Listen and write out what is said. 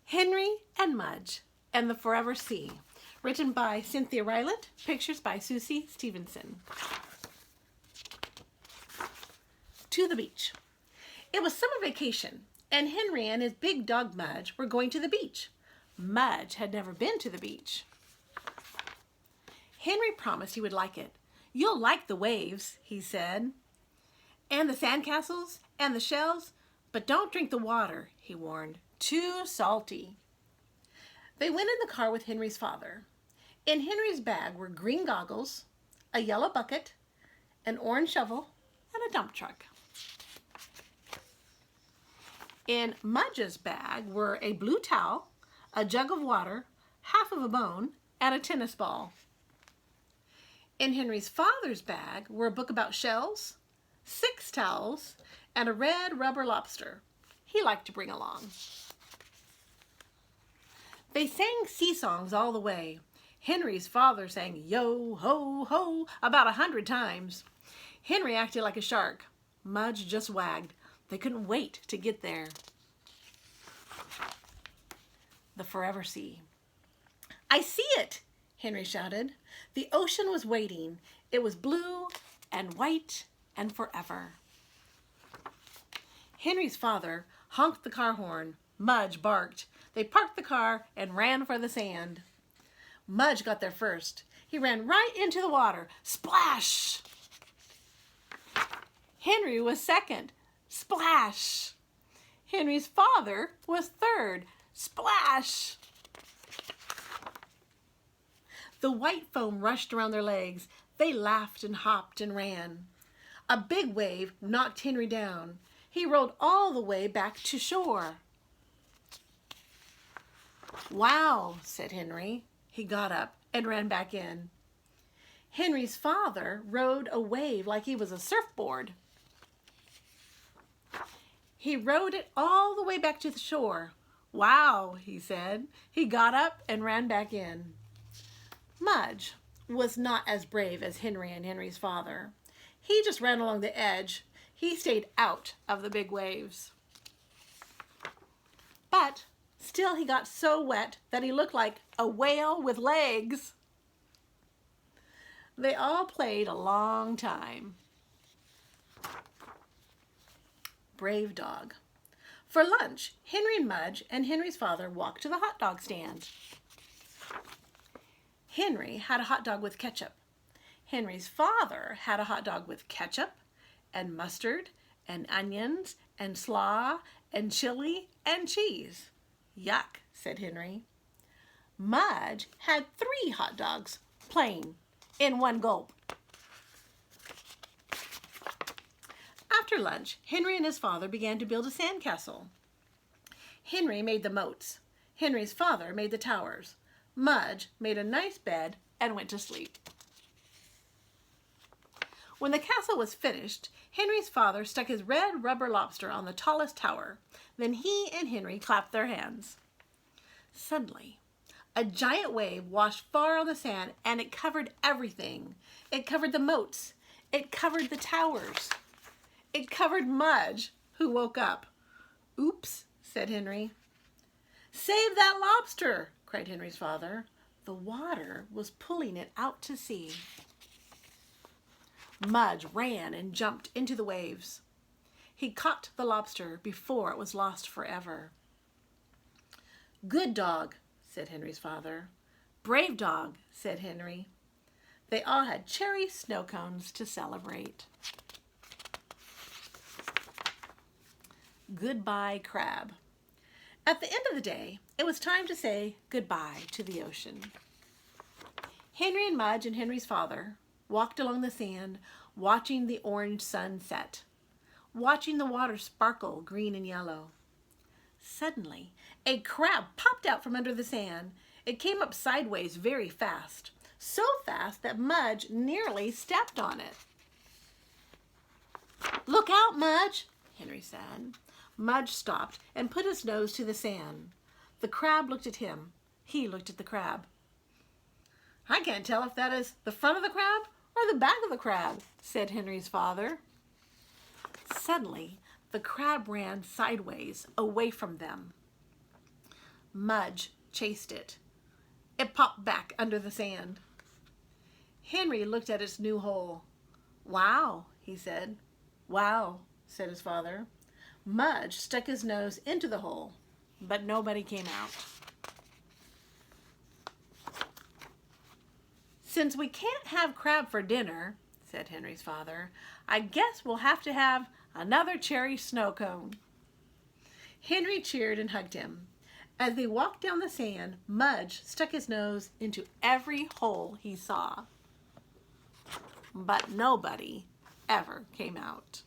Henry and Mudge and the Forever Sea, written by Cynthia Rylant, pictures by Sucie Stevenson. To the beach. It was summer vacation, and Henry and his big dog Mudge were going to the beach. Mudge had never been to the beach. Henry promised he would like it. "You'll like the waves," he said, "and the sandcastles and the shells, but don't drink the water," he warned. "Too salty." They went in the car with Henry's father. In Henry's bag were green goggles, a yellow bucket, an orange shovel, and a dump truck. In Mudge's bag were a blue towel, a jug of water, half of a bone, and a tennis ball. In Henry's father's bag were a book about shells, 6 towels, and a red rubber lobster he liked to bring along. They sang sea songs all the way. Henry's father sang "Yo, ho, ho" about 100 times. Henry acted like a shark. Mudge just wagged. They couldn't wait to get there. The Forever Sea. "I see it!" Henry shouted. The ocean was waiting. It was blue and white and forever. Henry's father honked the car horn. Mudge barked. They parked the car and ran for the sand. Mudge got there first. He ran right into the water. Splash! Henry was second. Splash! Henry's father was third. Splash! The white foam rushed around their legs. They laughed and hopped and ran. A big wave knocked Henry down. He rolled all the way back to shore. "Wow," said Henry. He got up and ran back in. Henry's father rode a wave like he was a surfboard. He rode it all the way back to the shore. "Wow," he said. He got up and ran back in. Mudge was not as brave as Henry and Henry's father. He just ran along the edge. He stayed out of the big waves. But still he got so wet that he looked like a whale with legs. They all played a long time. Brave dog. For lunch, Henry and Mudge and Henry's father walked to the hot dog stand. Henry had a hot dog with ketchup. Henry's father had a hot dog with ketchup and mustard and onions and slaw and chili and cheese. "Yuck," said Henry. Mudge had 3 hot dogs, plain, in one gulp. After lunch, Henry and his father began to build a sandcastle. Henry made the moats. Henry's father made the towers. Mudge made a nice bed and went to sleep. When the castle was finished, Henry's father stuck his red rubber lobster on the tallest tower. Then he and Henry clapped their hands. Suddenly, a giant wave washed far on the sand, and it covered everything. It covered the moats. It covered the towers. It covered Mudge, who woke up. "Oops," said Henry. "Save that lobster!" cried Henry's father. The water was pulling it out to sea. Mudge ran and jumped into the waves. He caught the lobster before it was lost forever. "Good dog," said Henry's father. "Brave dog," said Henry. They all had cherry snow cones to celebrate. Goodbye, crab. At the end of the day, it was time to say goodbye to the ocean. Henry and Mudge and Henry's father walked along the sand, watching the orange sun set, watching the water sparkle green and yellow. Suddenly, a crab popped out from under the sand. It came up sideways very fast, so fast that Mudge nearly stepped on it. "Look out, Mudge," Henry said. Mudge stopped and put his nose to the sand. The crab looked at him. He looked at the crab. "I can't tell if that is the front of the crab or the back of the crab," said Henry's father. Suddenly, the crab ran sideways away from them. Mudge chased it. It popped back under the sand. Henry looked at its new hole. "Wow," he said. "Wow," said his father. Mudge stuck his nose into the hole, but nobody came out. "Since we can't have crab for dinner," said Henry's father, "I guess we'll have to have another cherry snow cone." Henry cheered and hugged him. As they walked down the sand, Mudge stuck his nose into every hole he saw. But nobody ever came out.